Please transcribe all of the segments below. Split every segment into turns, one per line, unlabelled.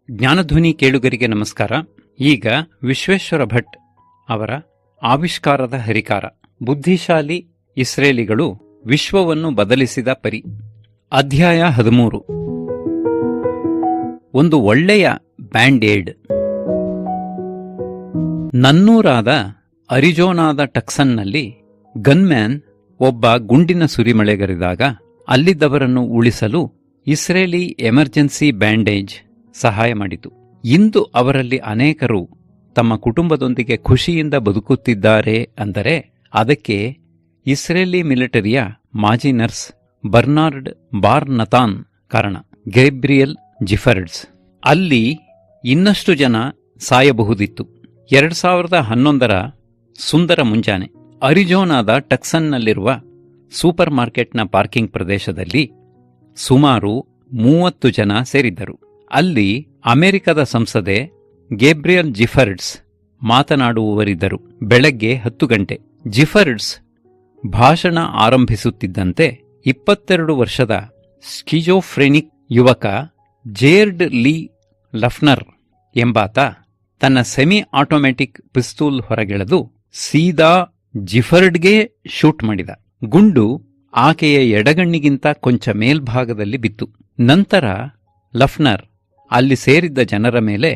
ಜ್ಞಾನಧ್ವನಿ ಕೇಳುಗರಿಗೆ ನಮಸ್ಕಾರ. ಈಗ ವಿಶ್ವೇಶ್ವರ ಭಟ್ ಅವರ ಆವಿಷ್ಕಾರದ ಹರಿಕಾರ, ಬುದ್ಧಿಶಾಲಿ ಇಸ್ರೇಲಿಗಳು ವಿಶ್ವವನ್ನು ಬದಲಿಸಿದ ಪರಿ, ಅಧ್ಯಾಯ 13. ಒಂದು ಒಳ್ಳೆಯ ಬ್ಯಾಂಡ್ ಏಡ್. ನನ್ನೂರಾದ ಅರಿಜೋನಾದ ಟಕ್ಸನ್ನಲ್ಲಿ ಗನ್ಮ್ಯಾನ್ ಒಬ್ಬ ಗುಂಡಿನ ಸುರಿಮಳೆಗರೆದಾಗ ಅಲ್ಲಿದ್ದವರನ್ನು ಉಳಿಸಲು ಇಸ್ರೇಲಿ ಎಮರ್ಜೆನ್ಸಿ ಬ್ಯಾಂಡೇಜ್ ಸಹಾಯ ಮಾಡಿತು. ಇಂದು ಅವರಲ್ಲಿ ಅನೇಕರು ತಮ್ಮ ಕುಟುಂಬದೊಂದಿಗೆ ಖುಷಿಯಿಂದ ಬದುಕುತ್ತಿದ್ದಾರೆ ಅಂದರೆ ಅದಕ್ಕೆ ಇಸ್ರೇಲಿ ಮಿಲಿಟರಿಯ ಮಾಜಿ ನರ್ಸ್ ಬರ್ನಾರ್ಡ್ ಬಾರ್ ನತಾನ್ ಕಾರಣ. ಗೇಬ್ರಿಯಲ್ ಜಿಫರ್ಡ್ಸ್. ಅಲ್ಲಿ ಇನ್ನಷ್ಟು ಜನ ಸಾಯಬಹುದಿತ್ತು. 2011ರ ಸುಂದರ ಮುಂಜಾನೆ ಅರಿಜೋನಾದ ಟಕ್ಸನ್ನಲ್ಲಿರುವ ಸೂಪರ್ ಮಾರ್ಕೆಟ್ನ ಪಾರ್ಕಿಂಗ್ ಪ್ರದೇಶದಲ್ಲಿ ಸುಮಾರು 30 ಜನ ಸೇರಿದ್ದರು. ಅಲ್ಲಿ ಅಮೆರಿಕದ ಸಂಸದೆ ಗೇಬ್ರಿಯಲ್ ಜಿಫರ್ಡ್ಸ್ ಮಾತನಾಡುವವರಿದ್ದರು. ಬೆಳಗ್ಗೆ 10 ಗಂಟೆ. ಜಿಫರ್ಡ್ಸ್ ಭಾಷಣ ಆರಂಭಿಸುತ್ತಿದ್ದಂತೆ 22 ವರ್ಷದ ಸ್ಕಿಜೋಫ್ರೆನಿಕ್ ಯುವಕ ಜೇರ್ಡ್ ಲೀ ಲಫ್ನರ್ ಎಂಬಾತ ತನ್ನ ಸೆಮಿ ಆಟೋಮ್ಯಾಟಿಕ್ ಪಿಸ್ತೂಲ್ ಹೊರಗೆಳೆದು ಸೀದಾ ಜಿಫರ್ಡ್ಗೆ ಶೂಟ್ ಮಾಡಿದ. ಗುಂಡು ಆಕೆಯ ಎಡಗಣ್ಣಿಗಿಂತ ಕೊಂಚ ಮೇಲ್ಭಾಗದಲ್ಲಿ ಬಿತ್ತು. ನಂತರ ಲಫ್ನರ್ ಅಲ್ಲಿ ಸೇರಿದ್ದ ಜನರ ಮೇಲೆ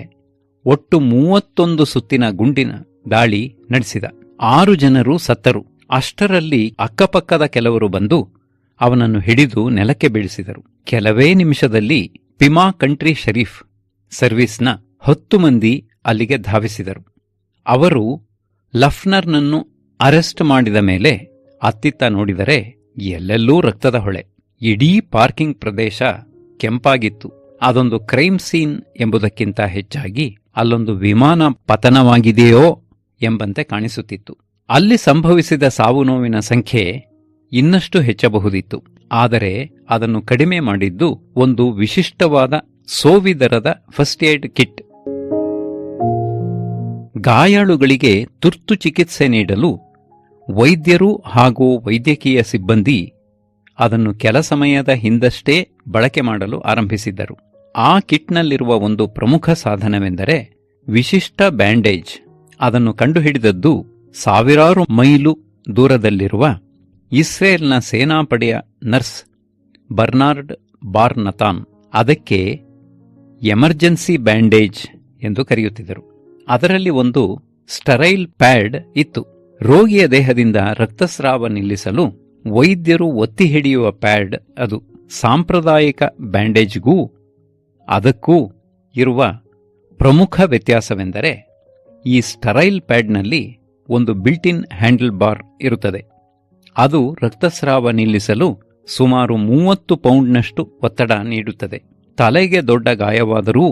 ಒಟ್ಟು 31 ಸುತ್ತಿನ ಗುಂಡಿನ ದಾಳಿ ನಡೆಸಿದ. 6 ಜನರು ಸತ್ತರು. ಅಷ್ಟರಲ್ಲಿ ಅಕ್ಕಪಕ್ಕದ ಕೆಲವರು ಬಂದು ಅವನನ್ನು ಹಿಡಿದು ನೆಲಕ್ಕೆ ಬೀಳಿಸಿದರು. ಕೆಲವೇ ನಿಮಿಷದಲ್ಲಿ ಪಿಮಾ ಕಂಟ್ರಿ ಶರೀಫ್ ಸರ್ವೀಸ್ನ 10 ಮಂದಿ ಅಲ್ಲಿಗೆ ಧಾವಿಸಿದರು. ಅವರು ಲಫ್ನರ್ನನ್ನು ಅರೆಸ್ಟ್ ಮಾಡಿದ ಮೇಲೆ ಅತ್ತಿತ್ತ ನೋಡಿದರೆ ಎಲ್ಲೆಲ್ಲೂ ರಕ್ತದ ಹೊಳೆ. ಇಡೀ ಪಾರ್ಕಿಂಗ್ ಪ್ರದೇಶ ಕೆಂಪಾಗಿತ್ತು. ಅದೊಂದು ಕ್ರೈಮ್ ಸೀನ್ ಎಂಬುದಕ್ಕಿಂತ ಹೆಚ್ಚಾಗಿ ಅಲ್ಲೊಂದು ವಿಮಾನ ಪತನವಾಗಿದೆಯೋ ಎಂಬಂತೆ ಕಾಣಿಸುತ್ತಿತ್ತು. ಅಲ್ಲಿ ಸಂಭವಿಸಿದ ಸಾವು ನೋವಿನ ಸಂಖ್ಯೆ ಇನ್ನಷ್ಟು ಹೆಚ್ಚಬಹುದಿತ್ತು. ಆದರೆ ಅದನ್ನು ಕಡಿಮೆ ಮಾಡಿದ್ದು ಒಂದು ವಿಶಿಷ್ಟವಾದ ಸೋವಿದರದ ಫಸ್ಟ್ ಏಡ್ ಕಿಟ್. ಗಾಯಾಳುಗಳಿಗೆ ತುರ್ತು ಚಿಕಿತ್ಸೆ ನೀಡಲು ವೈದ್ಯರು ಹಾಗೂ ವೈದ್ಯಕೀಯ ಸಿಬ್ಬಂದಿ ಅದನ್ನು ಕೆಲ ಸಮಯದ ಹಿಂದಷ್ಟೇ ಬಳಕೆ ಮಾಡಲು ಆರಂಭಿಸಿದ್ದರು. ಆ ಕಿಟ್ನಲ್ಲಿರುವ ಒಂದು ಪ್ರಮುಖ ಸಾಧನವೆಂದರೆ ವಿಶಿಷ್ಟ ಬ್ಯಾಂಡೇಜ್. ಅದನ್ನು ಕಂಡುಹಿಡಿದದ್ದು ಸಾವಿರಾರು ಮೈಲು ದೂರದಲ್ಲಿರುವ ಇಸ್ರೇಲ್ನ ಸೇನಾಪಡೆಯ ನರ್ಸ್ ಬರ್ನಾರ್ಡ್ ಬಾರ್ ನತಾನ್. ಅದಕ್ಕೆ ಎಮರ್ಜೆನ್ಸಿ ಬ್ಯಾಂಡೇಜ್ ಎಂದು ಕರೆಯುತ್ತಿದ್ದರು. ಅದರಲ್ಲಿ ಒಂದು ಸ್ಟರೈಲ್ ಪ್ಯಾಡ್ ಇತ್ತು. ರೋಗಿಯ ದೇಹದಿಂದ ರಕ್ತಸ್ರಾವ ನಿಲ್ಲಿಸಲು ವೈದ್ಯರು ಒತ್ತಿ ಹಿಡಿಯುವ ಪ್ಯಾಡ್ ಅದು. ಸಾಂಪ್ರದಾಯಿಕ ಬ್ಯಾಂಡೇಜ್ಗೂ ಅದಕ್ಕೂ ಇರುವ ಪ್ರಮುಖ ವ್ಯತ್ಯಾಸವೆಂದರೆ ಈ ಸ್ಟರೈಲ್ ಪ್ಯಾಡ್ನಲ್ಲಿ ಒಂದು ಬಿಲ್ಟ್-ಇನ್ ಹ್ಯಾಂಡಲ್ ಬಾರ್ ಇರುತ್ತದೆ. ಅದು ರಕ್ತಸ್ರಾವ ನಿಲ್ಲಿಸಲು ಸುಮಾರು 30 ಪೌಂಡ್ನಷ್ಟು ಒತ್ತಡ ನೀಡುತ್ತದೆ. ತಲೆಗೆ ದೊಡ್ಡ ಗಾಯವಾದರೂ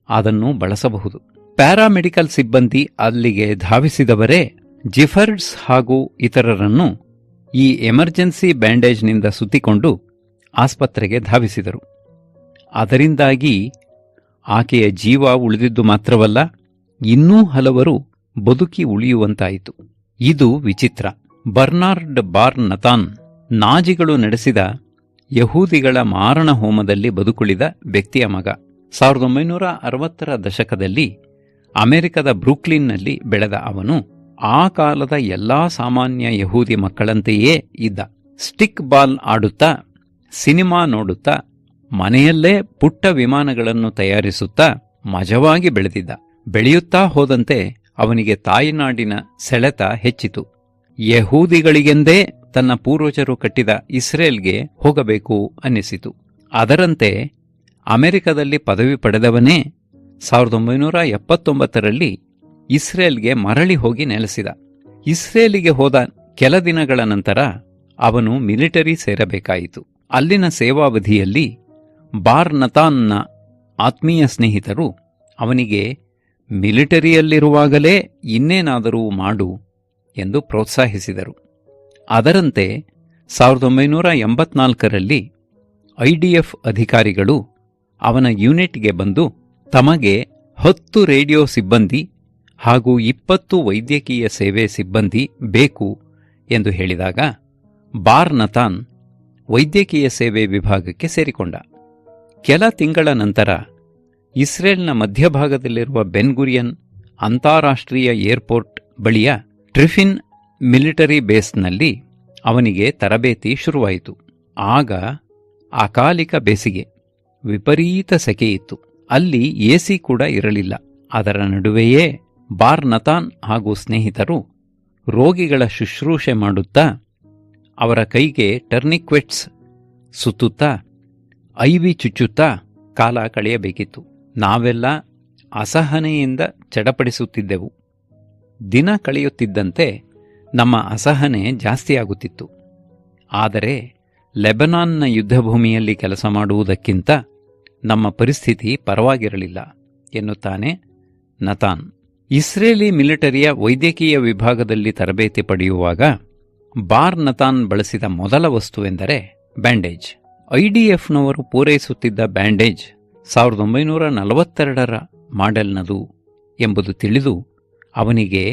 ಅದನ್ನು ಬಳಸಬಹುದು. ಪ್ಯಾರಾಮೆಡಿಕಲ್ ಸಿಬ್ಬಂದಿ ಅಲ್ಲಿಗೆ ಧಾವಿಸಿದವರೇ ಜಿಫರ್ಡ್ಸ್ ಹಾಗೂ ಇತರರನ್ನು ಈ ಎಮರ್ಜೆನ್ಸಿ ಬ್ಯಾಂಡೇಜ್ನಿಂದ ಸುತ್ತಿಕೊಂಡು ಆಸ್ಪತ್ರೆಗೆ ಧಾವಿಸಿದರು. ಅದರಿಂದಾಗಿ ಆಕೆಯ ಜೀವ ಉಳಿದಿದ್ದು ಮಾತ್ರವಲ್ಲ, ಇನ್ನೂ ಹಲವರು ಬದುಕಿ ಉಳಿಯುವಂತಾಯಿತು. ಇದು ವಿಚಿತ್ರ. ಬರ್ನಾರ್ಡ್ ಬಾರ್ ನತಾನ್ ನಾಜಿಗಳು ನಡೆಸಿದ ಯಹೂದಿಗಳ ಮಾರಣ ಹೋಮದಲ್ಲಿ ಬದುಕುಳಿದ ವ್ಯಕ್ತಿಯ ಮಗ. 1960ರ ದಶಕದಲ್ಲಿ ಅಮೆರಿಕದ ಬ್ರೂಕ್ಲಿನ್ನಲ್ಲಿ ಬೆಳೆದ ಅವನು ಆ ಕಾಲದ ಎಲ್ಲಾ ಸಾಮಾನ್ಯ ಯಹೂದಿ ಮಕ್ಕಳಂತೆಯೇ ಇದ್ದ. ಸ್ಟಿಕ್ ಬಾಲ್ ಆಡುತ್ತಾ, ಸಿನಿಮಾ ನೋಡುತ್ತಾ, ಮನೆಯಲ್ಲೇ ಪುಟ್ಟ ವಿಮಾನಗಳನ್ನು ತಯಾರಿಸುತ್ತಾ ಮಜವಾಗಿ ಬೆಳೆದಿದ್ದ. ಬೆಳೆಯುತ್ತಾ ಹೋದಂತೆ ಅವನಿಗೆ ತಾಯಿನಾಡಿನ ಸೆಳೆತ ಹೆಚ್ಚಿತು. ಯಹೂದಿಗಳಿಗೆಂದೇ ತನ್ನ ಪೂರ್ವಜರು ಕಟ್ಟಿದ ಇಸ್ರೇಲ್ಗೆ ಹೋಗಬೇಕು ಅನ್ನಿಸಿತು. ಅದರಂತೆ ಅಮೆರಿಕದಲ್ಲಿ ಪದವಿ ಪಡೆದವನೇ 1979ರಲ್ಲಿ ಇಸ್ರೇಲ್ಗೆ ಮರಳಿ ಹೋಗಿ ನೆಲೆಸಿದ. ಇಸ್ರೇಲಿಗೆ ಹೋದ ಕೆಲ ದಿನಗಳ ನಂತರ ಅವನು ಮಿಲಿಟರಿ ಸೇರಬೇಕಾಯಿತು. ಅಲ್ಲಿನ ಸೇವಾವಧಿಯಲ್ಲಿ ಬಾರ್ ನತಾನ್ನ ಆತ್ಮೀಯ ಸ್ನೇಹಿತರು ಅವನಿಗೆ ಮಿಲಿಟರಿಯಲ್ಲಿರುವಾಗಲೇ ಇನ್ನೇನಾದರೂ ಮಾಡು ಎಂದು ಪ್ರೋತ್ಸಾಹಿಸಿದರು. ಅದರಂತೆ 1984ರಲ್ಲಿ ಐಡಿಎಫ್ ಅಧಿಕಾರಿಗಳು ಅವನ ಯೂನಿಟ್ಗೆ ಬಂದು ತಮಗೆ 10 ರೇಡಿಯೋ ಸಿಬ್ಬಂದಿ ಹಾಗೂ 20 ವೈದ್ಯಕೀಯ ಸೇವೆ ಸಿಬ್ಬಂದಿ ಬೇಕು ಎಂದು ಹೇಳಿದಾಗ ಬಾರ್ ನತಾನ್ ವೈದ್ಯಕೀಯ ಸೇವೆ ವಿಭಾಗಕ್ಕೆ ಸೇರಿಕೊಂಡ. ಕೆಲ ತಿಂಗಳ ನಂತರ ಇಸ್ರೇಲ್ನ ಮಧ್ಯಭಾಗದಲ್ಲಿರುವ ಬೆನ್ ಗುರಿಯನ್ ಅಂತಾರಾಷ್ಟ್ರೀಯ ಏರ್ಪೋರ್ಟ್ ಬಳಿಯ ಟ್ರಿಫಿನ್ ಮಿಲಿಟರಿ ಬೇಸ್ನಲ್ಲಿ ಅವನಿಗೆ ತರಬೇತಿ ಶುರುವಾಯಿತು. ಆಗ ಅಕಾಲಿಕ ಬೇಸಿಗೆ, ವಿಪರೀತ ಸೆಕೆಯಿತ್ತು. ಅಲ್ಲಿ ಎಸಿ ಕೂಡ ಇರಲಿಲ್ಲ. ಅದರ ನಡುವೆಯೇ ಬಾರ್ ನತಾನ್ ಹಾಗೂ ಸ್ನೇಹಿತರು ರೋಗಿಗಳ ಶುಶ್ರೂಷೆ ಮಾಡುತ್ತಾ, ಅವರ ಕೈಗೆ ಟರ್ನಿಕ್ವೆಟ್ಸ್ ಸುತ್ತುತ್ತಾ, ಐವಿ ಚುಚ್ಚುತ್ತಾ ಕಾಲ ಕಳೆಯಬೇಕಿತ್ತು. ನಾವೆಲ್ಲ ಅಸಹನೆಯಿಂದ ಚಡಪಡಿಸುತ್ತಿದ್ದೆವು. ದಿನ ಕಳೆಯುತ್ತಿದ್ದಂತೆ ನಮ್ಮ ಅಸಹನೆ ಜಾಸ್ತಿಯಾಗುತ್ತಿತ್ತು. ಆದರೆ ಲೆಬನಾನ್ನ ಯುದ್ಧಭೂಮಿಯಲ್ಲಿ ಕೆಲಸ ಮಾಡುವುದಕ್ಕಿಂತ ನಮ್ಮ ಪರಿಸ್ಥಿತಿ ಪರವಾಗಿರಲಿಲ್ಲ ಎನ್ನುತ್ತಾನೆ ನತಾನ್. ಇಸ್ರೇಲಿ ಮಿಲಿಟರಿಯ ವೈದ್ಯಕೀಯ ವಿಭಾಗದಲ್ಲಿ ತರಬೇತಿ ಪಡೆಯುವಾಗ ಬಾರ್ ನತಾನ್ ಬಳಸಿದ ಮೊದಲ ವಸ್ತುವೆಂದರೆ ಬ್ಯಾಂಡೇಜ್. ಐಡಿಎಫ್ನವರು ಪೂರೈಸುತ್ತಿದ್ದ ಬ್ಯಾಂಡೇಜ್ 1942ರ ಮಾಡೆಲ್ನದು ಎಂಬುದು ತಿಳಿದು ಅವನಿಗೆ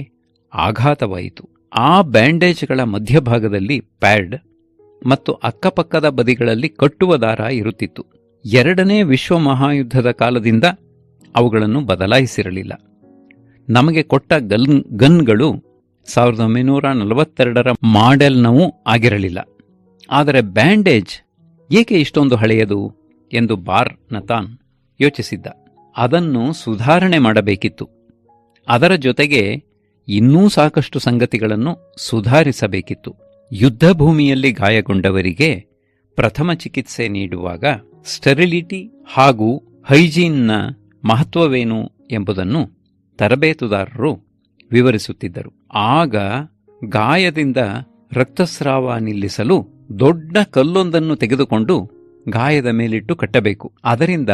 ಆಘಾತವಾಯಿತು. ಆ ಬ್ಯಾಂಡೇಜ್ಗಳ ಮಧ್ಯಭಾಗದಲ್ಲಿ ಪ್ಯಾಡ್ ಮತ್ತು ಅಕ್ಕಪಕ್ಕದ ಬದಿಗಳಲ್ಲಿ ಕಟ್ಟುವ ದಾರ ಇರುತ್ತಿತ್ತು. 2ನೇ ವಿಶ್ವ ಮಹಾಯುದ್ಧದ ಕಾಲದಿಂದ ಅವುಗಳನ್ನು ಬದಲಾಯಿಸಿರಲಿಲ್ಲ. ನಮಗೆ ಕೊಟ್ಟ ಗನ್ಗಳು 1942ರ ಮಾಡೆಲ್ನವೂ ಆಗಿರಲಿಲ್ಲ. ಆದರೆ ಬ್ಯಾಂಡೇಜ್ ಏಕೆ ಇಷ್ಟೊಂದು ಹಳೆಯದು ಎಂದು ಬಾರ್ ನತಾನ್ ಯೋಚಿಸಿದ್ದ. ಅದನ್ನು ಸುಧಾರಣೆ ಮಾಡಬೇಕಿತ್ತು. ಅದರ ಜೊತೆಗೆ ಇನ್ನೂ ಸಾಕಷ್ಟು ಸಂಗತಿಗಳನ್ನು ಸುಧಾರಿಸಬೇಕಿತ್ತು. ಯುದ್ಧಭೂಮಿಯಲ್ಲಿ ಗಾಯಗೊಂಡವರಿಗೆ ಪ್ರಥಮ ಚಿಕಿತ್ಸೆ ನೀಡುವಾಗ ಸ್ಟೆರಿಲಿಟಿ ಹಾಗೂ ಹೈಜೀನ್ನ ಮಹತ್ವವೇನು ಎಂಬುದನ್ನು ತರಬೇತುದಾರರು ವಿವರಿಸುತ್ತಿದ್ದರು. ಆಗ ಗಾಯದಿಂದ ರಕ್ತಸ್ರಾವ ನಿಲ್ಲಿಸಲು ದೊಡ್ಡ ಕಲ್ಲೊಂದನ್ನು ತೆಗೆದುಕೊಂಡು ಗಾಯದ ಮೇಲಿಟ್ಟು ಕಟ್ಟಬೇಕು. ಅದರಿಂದ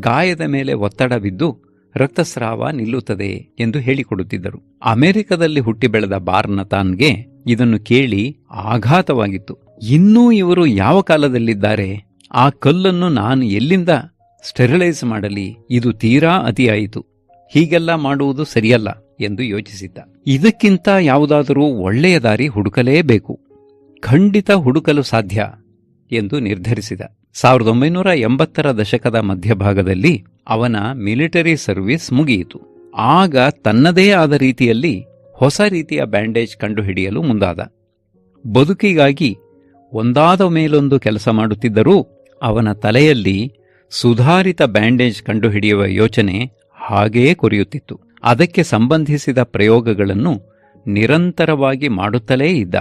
ಗಾಯದ ಮೇಲೆ ಒತ್ತಡ ಬಿದ್ದು ರಕ್ತಸ್ರಾವ ನಿಲ್ಲುತ್ತದೆ ಎಂದು ಹೇಳಿಕೊಡುತ್ತಿದ್ದರು. ಅಮೆರಿಕದಲ್ಲಿ ಹುಟ್ಟಿ ಬೆಳೆದ ಬಾರ್ ನತಾನ್ಗೆ ಇದನ್ನು ಕೇಳಿ ಆಘಾತವಾಗಿತ್ತು. ಇನ್ನೂ ಇವರು ಯಾವ ಕಾಲದಲ್ಲಿದ್ದಾರೆ? ಆ ಕಲ್ಲನ್ನು ನಾನು ಎಲ್ಲಿಂದ ಸ್ಟೆರಿಲೈಸ್ ಮಾಡಲಿ? ಇದು ತೀರಾ ಅತಿಯಾಯಿತು. ಹೀಗೆಲ್ಲ ಮಾಡುವುದು ಸರಿಯಲ್ಲ ಎಂದು ಯೋಚಿಸಿದ್ದ. ಇದಕ್ಕಿಂತ ಯಾವುದಾದರೂ ಒಳ್ಳೆಯ ದಾರಿ ಹುಡುಕಲೇಬೇಕು, ಖಂಡಿತ ಹುಡುಕಲು ಸಾಧ್ಯ ಎಂದು ನಿರ್ಧರಿಸಿದ. 1980ರ ದಶಕದ ಮಧ್ಯಭಾಗದಲ್ಲಿ ಅವನ ಮಿಲಿಟರಿ ಸರ್ವಿಸ್ ಮುಗಿಯಿತು. ಆಗ ತನ್ನದೇ ಆದ ರೀತಿಯಲ್ಲಿ ಹೊಸ ರೀತಿಯ ಬ್ಯಾಂಡೇಜ್ ಕಂಡುಹಿಡಿಯಲು ಮುಂದಾದ. ಬದುಕಿಗಾಗಿ ಒಂದಾದ ಮೇಲೊಂದು ಕೆಲಸ ಮಾಡುತ್ತಿದ್ದರೂ ಅವನ ತಲೆಯಲ್ಲಿ ಸುಧಾರಿತ ಬ್ಯಾಂಡೇಜ್ ಕಂಡುಹಿಡಿಯುವ ಯೋಚನೆ ಹಾಗೆಯೇ ಕೊರೆಯುತ್ತಿತ್ತು. ಅದಕ್ಕೆ ಸಂಬಂಧಿಸಿದ ಪ್ರಯೋಗಗಳನ್ನು ನಿರಂತರವಾಗಿ ಮಾಡುತ್ತಲೇ ಇದ್ದ.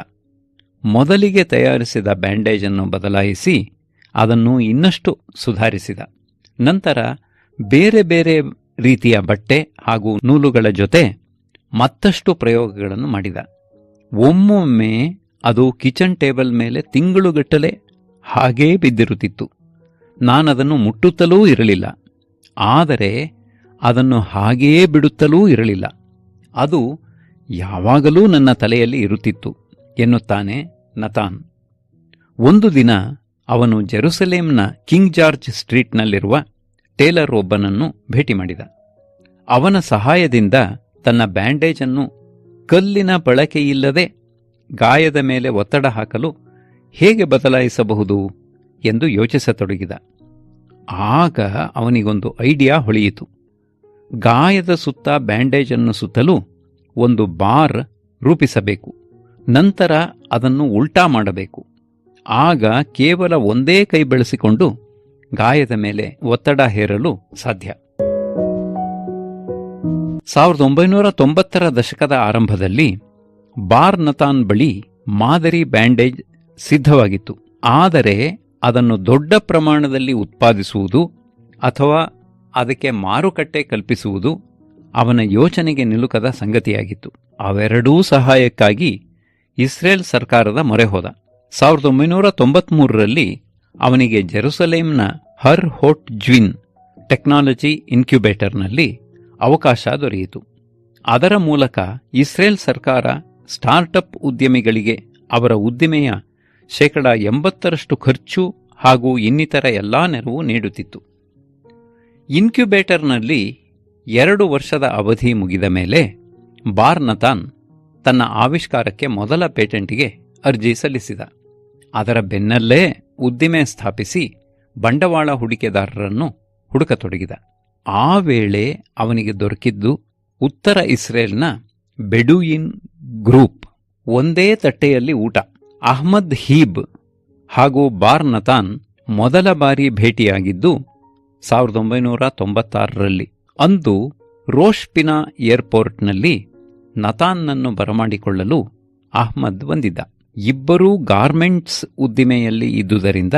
ಮೊದಲಿಗೆ ತಯಾರಿಸಿದ ಬ್ಯಾಂಡೇಜನ್ನು ಬದಲಾಯಿಸಿ ಅದನ್ನು ಇನ್ನಷ್ಟು ಸುಧಾರಿಸಿದ. ನಂತರ ಬೇರೆ ಬೇರೆ ರೀತಿಯ ಬಟ್ಟೆ ಹಾಗೂ ನೂಲುಗಳ ಜೊತೆ ಮತ್ತಷ್ಟು ಪ್ರಯೋಗಗಳನ್ನು ಮಾಡಿದ. ಒಮ್ಮೊಮ್ಮೆ ಅದು ಕಿಚನ್ ಟೇಬಲ್ ಮೇಲೆ ತಿಂಗಳುಗಟ್ಟಲೆ ಹಾಗೇ ಬಿದ್ದಿರುತ್ತಿತ್ತು. ನಾನದನ್ನು ಮುಟ್ಟುತ್ತಲೂ ಇರಲಿಲ್ಲ, ಆದರೆ ಅದನ್ನು ಹಾಗೆಯೇ ಬಿಡುತ್ತಲೂ ಇರಲಿಲ್ಲ. ಅದು ಯಾವಾಗಲೂ ನನ್ನ ತಲೆಯಲ್ಲಿ ಇರುತ್ತಿತ್ತು ಎನ್ನುತ್ತಾನೆ ನತಾನ್. ಒಂದು ದಿನ ಅವನು ಜೆರುಸಲೇಂನ ಕಿಂಗ್ ಜಾರ್ಜ್ ಸ್ಟ್ರೀಟ್ನಲ್ಲಿರುವ ಟೇಲರ್ ಒಬ್ಬನನ್ನು ಭೇಟಿ ಮಾಡಿದ. ಅವನ ಸಹಾಯದಿಂದ ತನ್ನ ಬ್ಯಾಂಡೇಜನ್ನು ಕಲ್ಲಿನ ಬಳಕೆಯಿಲ್ಲದೆ ಗಾಯದ ಮೇಲೆ ಒತ್ತಡ ಹಾಕಲು ಹೇಗೆ ಬದಲಾಯಿಸಬಹುದು ಎಂದು ಯೋಚಿಸತೊಡಗಿದ. ಆಗ ಅವನಿಗೊಂದು ಐಡಿಯಾ ಹೊಳೆಯಿತು. ಗಾಯದ ಸುತ್ತ ಬ್ಯಾಂಡೇಜನ್ನು ಸುತ್ತಲೂ ಒಂದು ಬಾರ್ ರೂಪಿಸಬೇಕು. ನಂತರ ಅದನ್ನು ಉಲ್ಟಾ ಮಾಡಬೇಕು. ಆಗ ಕೇವಲ ಒಂದೇ ಕೈ ಬಳಸಿಕೊಂಡು ಗಾಯದ ಮೇಲೆ ಒತ್ತಡ ಹೇರಲು ಸಾಧ್ಯ. 1990ರ ದಶಕದ ಆರಂಭದಲ್ಲಿ ಬಾರ್ ನತಾನ್ ಬಳಿ ಮಾದರಿ ಬ್ಯಾಂಡೇಜ್ ಸಿದ್ಧವಾಗಿತ್ತು. ಆದರೆ ಅದನ್ನು ದೊಡ್ಡ ಪ್ರಮಾಣದಲ್ಲಿ ಉತ್ಪಾದಿಸುವುದು ಅಥವಾ ಅದಕ್ಕೆ ಮಾರುಕಟ್ಟೆ ಕಲ್ಪಿಸುವುದು ಅವನ ಯೋಚನೆಗೆ ನಿಲುಕದ ಸಂಗತಿಯಾಗಿತ್ತು. ಅವೆರಡೂ ಸಹಾಯಕ್ಕಾಗಿ ಇಸ್ರೇಲ್ ಸರ್ಕಾರದ ಮೊರೆ ಹೋದ. 1993ರಲ್ಲಿ ಅವನಿಗೆ ಜೆರುಸಲೇಂನ ಹರ್ ಹೋಟ್ ಜ್ವಿನ್ ಟೆಕ್ನಾಲಜಿ ಇನ್ಕ್ಯುಬೇಟರ್ನಲ್ಲಿ ಅವಕಾಶ ದೊರೆಯಿತು. ಅದರ ಮೂಲಕ ಇಸ್ರೇಲ್ ಸರ್ಕಾರ ಸ್ಟಾರ್ಟಪ್ ಉದ್ಯಮಿಗಳಿಗೆ ಅವರ ಉದ್ದಿಮೆಯ 80% ಖರ್ಚು ಹಾಗೂ ಇನ್ನಿತರ ಎಲ್ಲಾ ನೆರವು ನೀಡುತ್ತಿತ್ತು. ಇನ್ಕ್ಯುಬೇಟರ್ನಲ್ಲಿ 2 ವರ್ಷದ ಅವಧಿ ಮುಗಿದ ಮೇಲೆ ಬಾರ್ ನತಾನ್ ತನ್ನ ಆವಿಷ್ಕಾರಕ್ಕೆ ಮೊದಲ ಪೇಟೆಂಟ್ಗೆ ಅರ್ಜಿ ಸಲ್ಲಿಸಿದ. ಅದರ ಬೆನ್ನಲ್ಲೇ ಉದ್ದಿಮೆ ಸ್ಥಾಪಿಸಿ ಬಂಡವಾಳ ಹೂಡಿಕೆದಾರರನ್ನು ಹುಡುಕತೊಡಗಿದ. ಆ ವೇಳೆ ಅವನಿಗೆ ದೊರಕಿದ್ದು ಉತ್ತರ ಇಸ್ರೇಲ್ನ ಬೆಡೂಯಿನ್ ಗ್ರೂಪ್. ಒಂದೇ ತಟ್ಟೆಯಲ್ಲಿ ಊಟ. ಅಹ್ಮದ್ ಹೀಬ್ ಹಾಗೂ ಬಾರ್ ನತಾನ್ ಮೊದಲ ಬಾರಿ ಭೇಟಿಯಾಗಿದ್ದು 1996ರಲ್ಲಿ. ಅಂದು ರೋಷ್ಪಿನಾ ಏರ್ಪೋರ್ಟ್ನಲ್ಲಿ ನತಾನ್ನನ್ನು ಬರಮಾಡಿಕೊಳ್ಳಲು ಅಹ್ಮದ್ ಬಂದಿದ್ದ. ಇಬ್ಬರೂ ಗಾರ್ಮೆಂಟ್ಸ್ ಉದ್ದಿಮೆಯಲ್ಲಿ ಇದ್ದುದರಿಂದ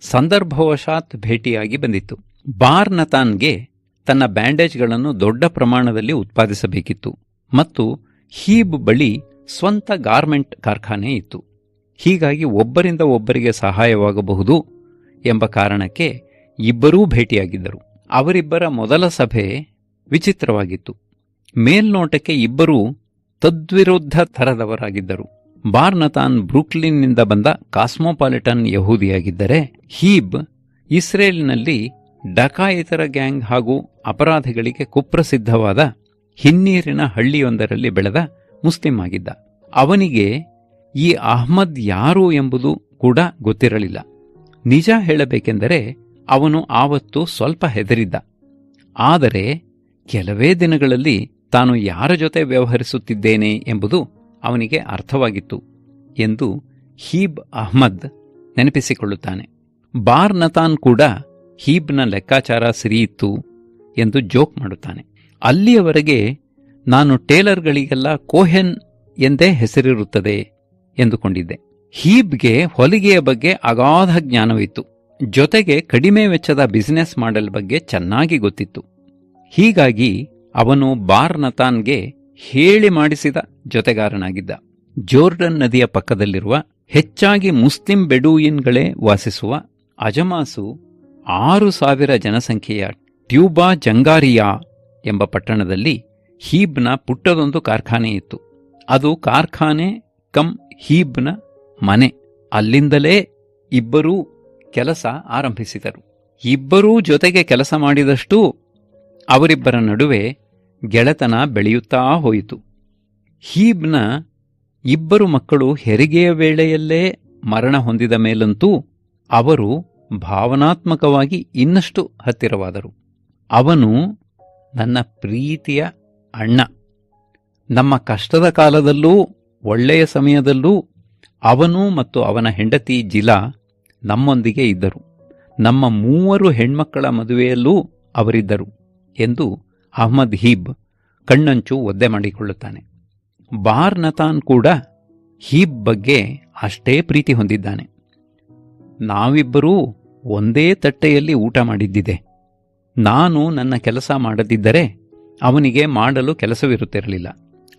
ಸಂದರ್ಭವಶಾತ್ ಭೇಟಿಯಾಗಿ ಬಂದಿತ್ತು. ಬಾರ್ ನತಾನ್ಗೆ ತನ್ನ ಬ್ಯಾಂಡೇಜ್ಗಳನ್ನು ದೊಡ್ಡ ಪ್ರಮಾಣದಲ್ಲಿ ಉತ್ಪಾದಿಸಬೇಕಿತ್ತು ಮತ್ತು ಹೀಬ್ ಬಳಿ ಸ್ವಂತ ಗಾರ್ಮೆಂಟ್ ಕಾರ್ಖಾನೆ ಇತ್ತು. ಹೀಗಾಗಿ ಒಬ್ಬರಿಂದ ಒಬ್ಬರಿಗೆ ಸಹಾಯವಾಗಬಹುದು ಎಂಬ ಕಾರಣಕ್ಕೆ ಇಬ್ಬರೂ ಭೇಟಿಯಾಗಿದ್ದರು. ಅವರಿಬ್ಬರ ಮೊದಲ ಸಭೆ ವಿಚಿತ್ರವಾಗಿತ್ತು. ಮೇಲ್ನೋಟಕ್ಕೆ ಇಬ್ಬರೂ ತದ್ವಿರುದ್ಧ ಥರದವರಾಗಿದ್ದರು. ಬಾರ್ ನತಾನ್ ಬ್ರೂಕ್ಲಿನ್ನಿಂದ ಬಂದ ಕಾಸ್ಮೋಪಾಲಿಟನ್ ಯಹೂದಿಯಾಗಿದ್ದರೆ, ಹೀಬ್ ಇಸ್ರೇಲ್ನಲ್ಲಿ ಡಕಾಯಿತರ ಗ್ಯಾಂಗ್ ಹಾಗೂ ಅಪರಾಧಿಗಳಿಗೆ ಕುಪ್ರಸಿದ್ಧವಾದ ಹಿನ್ನೀರಿನ ಹಳ್ಳಿಯೊಂದರಲ್ಲಿ ಬೆಳೆದ ಮುಸ್ಲಿಂ ಆಗಿದ್ದ. ಅವನಿಗೆ ಈ ಅಹ್ಮದ್ ಯಾರು ಎಂಬುದು ಕೂಡ ಗೊತ್ತಿರಲಿಲ್ಲ. ನಿಜ ಹೇಳಬೇಕೆಂದರೆ ಅವನು ಆವತ್ತು ಸ್ವಲ್ಪ ಹೆದರಿದ್ದ. ಆದರೆ ಕೆಲವೇ ದಿನಗಳಲ್ಲಿ ತಾನು ಯಾರ ಜೊತೆ ವ್ಯವಹರಿಸುತ್ತಿದ್ದೇನೆ ಎಂಬುದು ಅವನಿಗೆ ಅರ್ಥವಾಗಿತ್ತು ಎಂದು ಹೀಬ್ ಅಹ್ಮದ್ ನೆನಪಿಸಿಕೊಳ್ಳುತ್ತಾನೆ. ಬಾರ್ ನತಾನ್ ಕೂಡ ಹೀಬ್ನ ಲೆಕ್ಕಾಚಾರ ಸರಿಯಿತ್ತು ಎಂದು ಜೋಕ್ ಮಾಡುತ್ತಾನೆ. ಅಲ್ಲಿಯವರೆಗೆ ನಾನು ಟೇಲರ್ಗಳಿಗೆಲ್ಲ ಕೋಹೆನ್ ಎಂದೇ ಹೆಸರಿರುತ್ತದೆ ಎಂದುಕೊಂಡಿದ್ದೆ. ಹೀಬ್ಗೆ ಹೊಲಿಗೆಯ ಬಗ್ಗೆ ಅಗಾಧ ಜ್ಞಾನವಿತ್ತು. ಜೊತೆಗೆ ಕಡಿಮೆ ವೆಚ್ಚದ ಬಿಸಿನೆಸ್ ಮಾಡೆಲ್ ಬಗ್ಗೆ ಚೆನ್ನಾಗಿ ಗೊತ್ತಿತ್ತು. ಹೀಗಾಗಿ ಅವನು ಬಾರ್ ನತಾನ್ಗೆ ಹೇಳಿ ಮಾಡಿಸಿದ ಜೊತೆಗಾರನಾಗಿದ್ದ. ಜೋರ್ಡನ್ ನದಿಯ ಪಕ್ಕದಲ್ಲಿರುವ ಹೆಚ್ಚಾಗಿ ಮುಸ್ಲಿಂ ಬೆಡೂಯಿನ್ಗಳೇ ವಾಸಿಸುವ ಅಜಮಾಸು 6,000 ಜನಸಂಖ್ಯೆಯ ಟ್ಯೂಬಾ ಜಂಗಾರಿಯಾ ಎಂಬ ಪಟ್ಟಣದಲ್ಲಿ ಹೀಬ್ನ ಪುಟ್ಟದೊಂದು ಕಾರ್ಖಾನೆ ಇತ್ತು. ಅದು ಕಾರ್ಖಾನೆ ಕಮ್ ಹೀಬ್ನ ಮನೆ. ಅಲ್ಲಿಂದಲೇ ಇಬ್ಬರೂ ಕೆಲಸ ಆರಂಭಿಸಿದರು. ಇಬ್ಬರೂ ಜೊತೆಗೆ ಕೆಲಸ ಮಾಡಿದಷ್ಟೂ ಅವರಿಬ್ಬರ ನಡುವೆ ಗೆಳೆತನ ಬೆಳೆಯುತ್ತಾ ಹೋಯಿತು. ಹೀಬ್ನ ಇಬ್ಬರು ಮಕ್ಕಳು ಹೆರಿಗೆಯ ವೇಳೆಯಲ್ಲೇ ಮರಣ ಹೊಂದಿದ ಮೇಲಂತೂ ಅವರು ಭಾವನಾತ್ಮಕವಾಗಿ ಇನ್ನಷ್ಟು ಹತ್ತಿರವಾದರು. ಅವನು ನನ್ನ ಪ್ರೀತಿಯ ಅಣ್ಣ. ನಮ್ಮ ಕಷ್ಟದ ಕಾಲದಲ್ಲೂ ಒಳ್ಳೆಯ ಸಮಯದಲ್ಲೂ ಅವನು ಮತ್ತು ಅವನ ಹೆಂಡತಿ ಜಿಲಾ ನಮ್ಮೊಂದಿಗೆ ಇದ್ದರು. ನಮ್ಮ 3 ಹೆಣ್ಮಕ್ಕಳ ಮದುವೆಯಲ್ಲೂ ಅವರಿದ್ದರು ಎಂದು ಅಹ್ಮದ್ ಹೀಬ್ ಕಣ್ಣಂಚು ಒದ್ದೆ ಮಾಡಿಕೊಳ್ಳುತ್ತಾನೆ. ಬಾರ್ ನತಾನ್ ಕೂಡ ಹೀಬ್ ಬಗ್ಗೆ ಅಷ್ಟೇ ಪ್ರೀತಿ ಹೊಂದಿದ್ದಾನೆ. ನಾವಿಬ್ಬರೂ ಒಂದೇ ತಟ್ಟೆಯಲ್ಲಿ ಊಟ ಮಾಡಿದ್ದಿದೆ. ನಾನು ನನ್ನ ಕೆಲಸ ಮಾಡದಿದ್ದರೆ ಅವನಿಗೆ ಮಾಡಲು ಕೆಲಸವಿರುತ್ತಿರಲಿಲ್ಲ.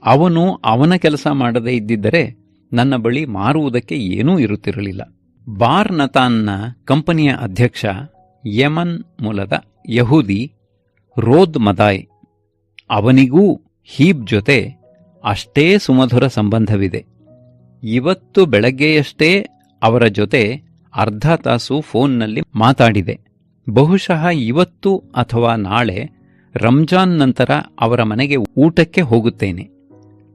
ಅವನು ಅವನ ಕೆಲಸ ಮಾಡದೇ ಇದ್ದಿದ್ದರೆ ನನ್ನ ಬಳಿ ಮಾರುವುದಕ್ಕೆ ಏನೂ ಇರುತ್ತಿರಲಿಲ್ಲ. ಬಾರ್ ನತಾನ್ನ ಕಂಪನಿಯ ಅಧ್ಯಕ್ಷ ಯಮನ್ ಮೂಲದ ಯಹೂದಿ ರೋದ್ ಮದಾಯ್. ಅವನಿಗೂ ಹೀಬ್ ಜೊತೆ ಅಷ್ಟೇ ಸುಮಧುರ ಸಂಬಂಧವಿದೆ. ಇವತ್ತು ಬೆಳಗ್ಗೆಯಷ್ಟೇ ಅವರ ಜೊತೆ ಅರ್ಧ ತಾಸು ಫೋನ್ನಲ್ಲಿ ಮಾತಾಡಿದೆ. ಬಹುಶಃ ಇವತ್ತು ಅಥವಾ ನಾಳೆ ರಂಜಾನ್ ನಂತರ ಅವರ ಮನೆಗೆ ಊಟಕ್ಕೆ ಹೋಗುತ್ತೇನೆ.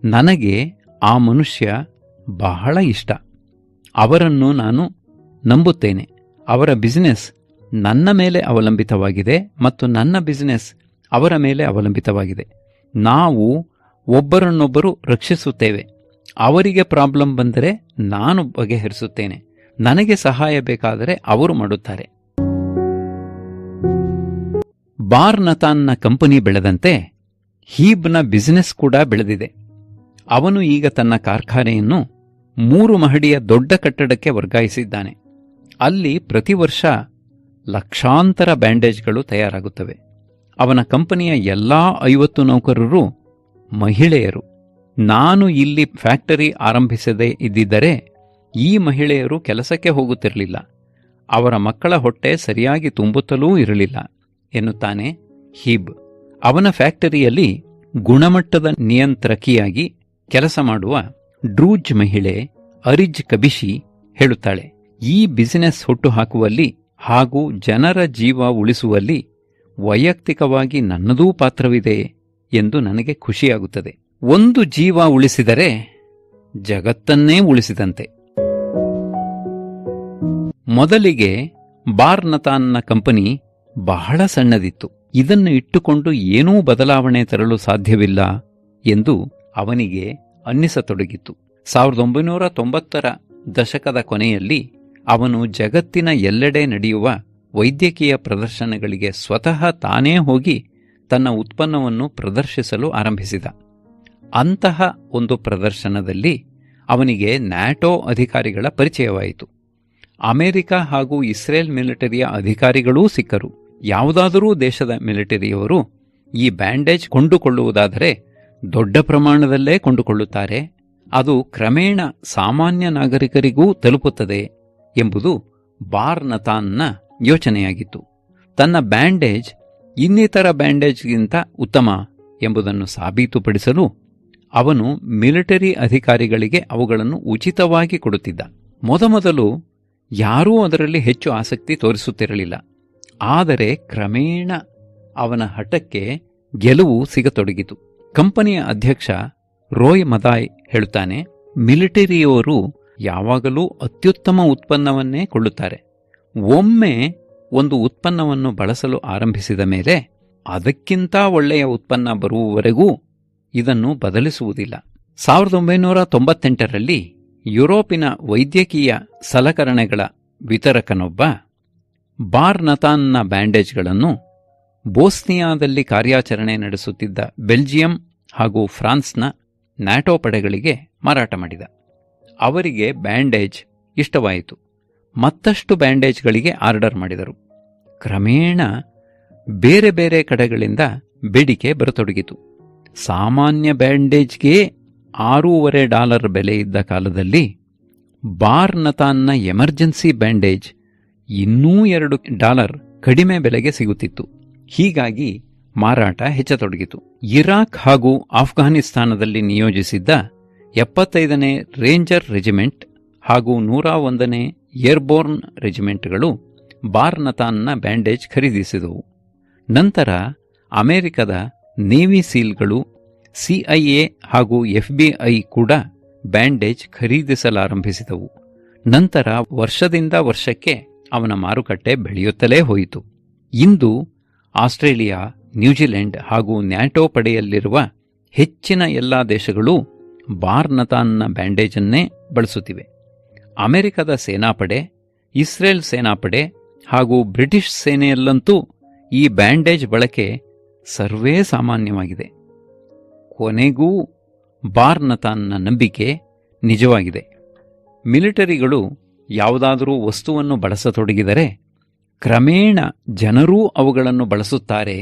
ನನಗೆ ಆ ಮನುಷ್ಯ ಬಹಳ ಇಷ್ಟ. ಅವರನ್ನು ನಾನು ನಂಬುತ್ತೇನೆ. ಅವರ ಬಿಸಿನೆಸ್ ನನ್ನ ಮೇಲೆ ಅವಲಂಬಿತವಾಗಿದೆ ಮತ್ತು ನನ್ನ ಬಿಸಿನೆಸ್ ಅವರ ಮೇಲೆ ಅವಲಂಬಿತವಾಗಿದೆ. ನಾವು ಒಬ್ಬರನ್ನೊಬ್ಬರು ರಕ್ಷಿಸುತ್ತೇವೆ. ಅವರಿಗೆ ಪ್ರಾಬ್ಲಮ್ ಬಂದರೆ ನಾನು ಬಗೆಹರಿಸುತ್ತೇನೆ. ನನಗೆ ಸಹಾಯ ಬೇಕಾದರೆ ಅವರು ಮಾಡುತ್ತಾರೆ. ಬಾರ್ ನತಾನ್ನ ಕಂಪನಿ ಬೆಳೆದಂತೆ ಹೀಬ್ನ ಬಿಸಿನೆಸ್ ಕೂಡ ಬೆಳೆದಿದೆ. ಅವನು ಈಗ ತನ್ನ ಕಾರ್ಖಾನೆಯನ್ನು 3 ಮಹಡಿಯ ದೊಡ್ಡ ಕಟ್ಟಡಕ್ಕೆ ವರ್ಗಾಯಿಸಿದ್ದಾನೆ. ಅಲ್ಲಿ ಪ್ರತಿ ವರ್ಷ ಲಕ್ಷಾಂತರ ಬ್ಯಾಂಡೇಜ್ಗಳು ತಯಾರಾಗುತ್ತವೆ. ಅವನ ಕಂಪನಿಯ ಎಲ್ಲಾ 50 ನೌಕರರು ಮಹಿಳೆಯರು. ನಾನು ಇಲ್ಲಿ ಫ್ಯಾಕ್ಟರಿ ಆರಂಭಿಸದೇ ಇದ್ದಿದ್ದರೆ ಈ ಮಹಿಳೆಯರು ಕೆಲಸಕ್ಕೆ ಹೋಗುತ್ತಿರಲಿಲ್ಲ. ಅವರ ಮಕ್ಕಳ ಹೊಟ್ಟೆ ಸರಿಯಾಗಿ ತುಂಬುತ್ತಲೂ ಇರಲಿಲ್ಲ ಎನ್ನುತ್ತಾನೆ ಹೀಬ್. ಅವನ ಫ್ಯಾಕ್ಟರಿಯಲ್ಲಿ ಗುಣಮಟ್ಟದ ನಿಯಂತ್ರಕಿಯಾಗಿ ಕೆಲಸ ಮಾಡುವ ಡ್ರೂಜ್ ಮಹಿಳೆ ಅರಿಜ್ ಕಬಿಶಿ ಹೇಳುತ್ತಾಳೆ, ಈ ಬಿಸಿನೆಸ್ ಹುಟ್ಟುಹಾಕುವಲ್ಲಿ ಹಾಗೂ ಜನರ ಜೀವ ಉಳಿಸುವಲ್ಲಿ ವೈಯಕ್ತಿಕವಾಗಿ ನನ್ನದೂ ಪಾತ್ರವಿದೆ ಎಂದು ನನಗೆ ಖುಷಿಯಾಗುತ್ತದೆ. ಒಂದು ಜೀವ ಉಳಿಸಿದರೆ ಜಗತ್ತನ್ನೇ ಉಳಿಸಿದಂತೆ. ಮೊದಲಿಗೆ ಬಾರ್ನತಾನ್ನ ಕಂಪನಿ ಬಹಳ ಸಣ್ಣದಿತ್ತು. ಇದನ್ನು ಇಟ್ಟುಕೊಂಡು ಏನೂ ಬದಲಾವಣೆ ತರಲು ಸಾಧ್ಯವಿಲ್ಲ ಎಂದು ಅವನಿಗೆ ಅನ್ನಿಸತೊಡಗಿತ್ತು. 1990ರ ದಶಕದ ಕೊನೆಯಲ್ಲಿ ಅವನು ಜಗತ್ತಿನ ಎಲ್ಲೆಡೆ ನಡೆಯುವ ವೈದ್ಯಕೀಯ ಪ್ರದರ್ಶನಗಳಿಗೆ ಸ್ವತಃ ತಾನೇ ಹೋಗಿ ತನ್ನ ಉತ್ಪನ್ನವನ್ನು ಪ್ರದರ್ಶಿಸಲು ಆರಂಭಿಸಿದ. ಅಂತಹ ಒಂದು ಪ್ರದರ್ಶನದಲ್ಲಿ ಅವನಿಗೆ ನ್ಯಾಟೋ ಅಧಿಕಾರಿಗಳ ಪರಿಚಯವಾಯಿತು. ಅಮೆರಿಕ ಹಾಗೂ ಇಸ್ರೇಲ್ ಮಿಲಿಟರಿಯ ಅಧಿಕಾರಿಗಳೂ ಸಿಕ್ಕರು. ಯಾವುದಾದರೂ ದೇಶದ ಮಿಲಿಟರಿಯವರು ಈ ಬ್ಯಾಂಡೇಜ್ ಕೊಂಡುಕೊಳ್ಳುವುದಾದರೆ ದೊಡ್ಡ ಪ್ರಮಾಣದಲ್ಲೇ ಕೊಂಡುಕೊಳ್ಳುತ್ತಾರೆ, ಅದು ಕ್ರಮೇಣ ಸಾಮಾನ್ಯ ನಾಗರಿಕರಿಗೂ ತಲುಪುತ್ತದೆ ಎಂಬುದು ಬಾರ್ನತಾನ್ನ ಯೋಚನೆಯಾಗಿತ್ತು. ತನ್ನ ಬ್ಯಾಂಡೇಜ್ ಇನ್ನಿತರ ಬ್ಯಾಂಡೇಜ್ಗಿಂತ ಉತ್ತಮ ಎಂಬುದನ್ನು ಸಾಬೀತುಪಡಿಸಲು ಅವನು ಮಿಲಿಟರಿ ಅಧಿಕಾರಿಗಳಿಗೆ ಅವುಗಳನ್ನು ಉಚಿತವಾಗಿ ಕೊಡುತ್ತಿದ್ದ. ಮೊದಮೊದಲು ಯಾರೂ ಅದರಲ್ಲಿ ಹೆಚ್ಚು ಆಸಕ್ತಿ ತೋರಿಸುತ್ತಿರಲಿಲ್ಲ. ಆದರೆ ಕ್ರಮೇಣ ಅವನ ಹಠಕ್ಕೆ ಗೆಲುವು ಸಿಗತೊಡಗಿತು. ಕಂಪನಿಯ ಅಧ್ಯಕ್ಷ ರೋಯ್ ಮದಾಯ್ ಹೇಳುತ್ತಾನೆ, ಮಿಲಿಟರಿಯವರು ಯಾವಾಗಲೂ ಅತ್ಯುತ್ತಮ ಉತ್ಪನ್ನವನ್ನೇ ಕೊಳ್ಳುತ್ತಾರೆ. ಒಮ್ಮೆ ಒಂದು ಉತ್ಪನ್ನವನ್ನು ಬಳಸಲು ಆರಂಭಿಸಿದ ಮೇಲೆ ಅದಕ್ಕಿಂತ ಒಳ್ಳೆಯ ಉತ್ಪನ್ನ ಬರುವವರೆಗೂ ಇದನ್ನು ಬದಲಿಸುವುದಿಲ್ಲ. 1998ರಲ್ಲಿ ಯುರೋಪಿನ ವೈದ್ಯಕೀಯ ಸಲಕರಣೆಗಳ ವಿತರಕನೊಬ್ಬ ಬಾರ್ನತಾನ್ನ ಬ್ಯಾಂಡೇಜ್ಗಳನ್ನು ಬೋಸ್ನಿಯಾದಲ್ಲಿ ಕಾರ್ಯಾಚರಣೆ ನಡೆಸುತ್ತಿದ್ದ ಬೆಲ್ಜಿಯಂ ಹಾಗೂ ಫ್ರಾನ್ಸ್ನ ನ್ಯಾಟೋ ಪಡೆಗಳಿಗೆ ಮಾರಾಟ ಮಾಡಿದ. ಅವರಿಗೆ ಬ್ಯಾಂಡೇಜ್ ಇಷ್ಟವಾಯಿತು. ಮತ್ತಷ್ಟು ಬ್ಯಾಂಡೇಜ್ಗಳಿಗೆ ಆರ್ಡರ್ ಮಾಡಿದರು. ಕ್ರಮೇಣ ಬೇರೆ ಬೇರೆ ಕಡೆಗಳಿಂದ ಬೇಡಿಕೆ ಬರತೊಡಗಿತು. ಸಾಮಾನ್ಯ ಬ್ಯಾಂಡೇಜ್ಗೆ $6.5 ಬೆಲೆ ಇದ್ದ ಕಾಲದಲ್ಲಿ ಬಾರ್ನತಾನ್ನ ಎಮರ್ಜೆನ್ಸಿ ಬ್ಯಾಂಡೇಜ್ ಇನ್ನೂ $2 ಕಡಿಮೆ ಬೆಲೆಗೆ ಸಿಗುತ್ತಿತ್ತು. ಹೀಗಾಗಿ ಮಾರಾಟ ಹೆಚ್ಚತೊಡಗಿತು. ಇರಾಕ್ ಹಾಗೂ ಆಫ್ಘಾನಿಸ್ತಾನದಲ್ಲಿ ನಿಯೋಜಿಸಿದ್ದ 75ನೇ ರೇಂಜರ್ ರೆಜಿಮೆಂಟ್ ಹಾಗೂ 101ನೇ ಏರ್ಬೋರ್ನ್ ರೆಜಿಮೆಂಟ್ಗಳು ಬಾರ್ನತಾನ್ನ ಬ್ಯಾಂಡೇಜ್ ಖರೀದಿಸಿದವು. ನಂತರ ಅಮೆರಿಕದ ನೇವಿ ಸೀಲ್ಗಳು, CIA ಹಾಗೂ FBI ಕೂಡ ಬ್ಯಾಂಡೇಜ್ ಖರೀದಿಸಲಾರಂಭಿಸಿದವು. ನಂತರ ವರ್ಷದಿಂದ ವರ್ಷಕ್ಕೆ ಅವನ ಮಾರುಕಟ್ಟೆ ಬೆಳೆಯುತ್ತಲೇ ಹೋಯಿತು. ಇಂದು ಆಸ್ಟ್ರೇಲಿಯಾ, ನ್ಯೂಜಿಲೆಂಡ್ ಹಾಗೂ ನ್ಯಾಟೋ ಪಡೆಯಲ್ಲಿರುವ ಹೆಚ್ಚಿನ ಎಲ್ಲಾ ದೇಶಗಳೂ ಬಾರ್ನತಾನ್ನ ಬ್ಯಾಂಡೇಜನ್ನೇ ಬಳಸುತ್ತಿವೆ. ಅಮೆರಿಕದ ಸೇನಾಪಡೆ, ಇಸ್ರೇಲ್ ಸೇನಾಪಡೆ ಹಾಗೂ ಬ್ರಿಟಿಷ್ ಸೇನೆಯಲ್ಲಂತೂ ಈ ಬ್ಯಾಂಡೇಜ್ ಬಳಕೆ ಸರ್ವೇ ಸಾಮಾನ್ಯವಾಗಿದೆ. ಕೊನೆಗೂ ಬಾರ್ನತಾನ್ನ ನಂಬಿಕೆ ನಿಜವಾಗಿದೆ. ಮಿಲಿಟರಿಗಳು ಯಾವುದಾದರೂ ವಸ್ತುವನ್ನು ಬಳಸತೊಡಗಿದರೆ ಕ್ರಮೇಣ ಜನರೂ ಅವುಗಳನ್ನು ಬಳಸುತ್ತಾರೆ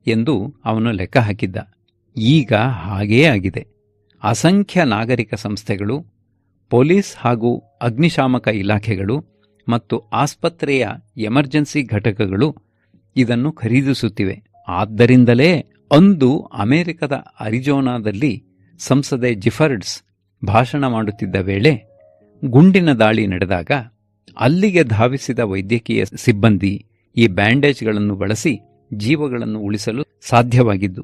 ಎಂದು ಅವನು ಲೆಕ್ಕ ಹಾಕಿದ್ದ. ಈಗ ಹಾಗೇ ಆಗಿದೆ. ಅಸಂಖ್ಯ ನಾಗರಿಕ ಸಂಸ್ಥೆಗಳು, ಪೊಲೀಸ್ ಹಾಗೂ ಅಗ್ನಿಶಾಮಕ ಇಲಾಖೆಗಳು ಮತ್ತು ಆಸ್ಪತ್ರೆಯ ಎಮರ್ಜೆನ್ಸಿ ಘಟಕಗಳು ಇದನ್ನು ಖರೀದಿಸುತ್ತಿವೆ. ಆದ್ದರಿಂದಲೇ ಅಂದು ಅಮೆರಿಕದ ಅರಿಜೋನಾದಲ್ಲಿ ಸಂಸದೆ ಜಿಫರ್ಡ್ಸ್ ಭಾಷಣ ಮಾಡುತ್ತಿದ್ದ ವೇಳೆ ಗುಂಡಿನ ದಾಳಿ ನಡೆದಾಗ ಅಲ್ಲಿಗೆ ಧಾವಿಸಿದ ವೈದ್ಯಕೀಯ ಸಿಬ್ಬಂದಿ ಈ ಬ್ಯಾಂಡೇಜ್ಗಳನ್ನು ಬಳಸಿ ಜೀವಗಳನ್ನು ಉಳಿಸಲು ಸಾಧ್ಯವಾಗಿದ್ದು.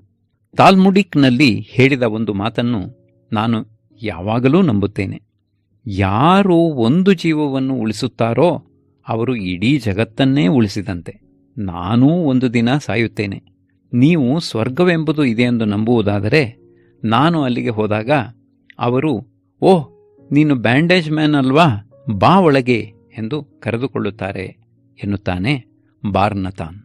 ತಾಲ್ಮುಡಿಕ್ನಲ್ಲಿ ಹೇಳಿದ ಒಂದು ಮಾತನ್ನು ನಾನು ಯಾವಾಗಲೂ ನಂಬುತ್ತೇನೆ. ಯಾರು ಒಂದು ಜೀವವನ್ನು ಉಳಿಸುತ್ತಾರೋ ಅವರು ಇಡೀ ಜಗತ್ತನ್ನೇ ಉಳಿಸಿದಂತೆ. ನಾನೂ ಒಂದು ದಿನ ಸಾಯುತ್ತೇನೆ. ನೀವು ಸ್ವರ್ಗವೆಂಬುದು ಇದೆಯೆಂದು ನಂಬುವುದಾದರೆ ನಾನು ಅಲ್ಲಿಗೆ ಹೋದಾಗ ಅವರು, ಓಹ್, ನೀನು ಬ್ಯಾಂಡೇಜ್ ಮ್ಯಾನ್ ಅಲ್ವಾ, ಬಾ ಒಳಗೆ ಎಂದು ಕರೆದುಕೊಳ್ಳುತ್ತಾರೆ ಎನ್ನುತ್ತಾನೆ ಬಾರ್ನತಾನ್.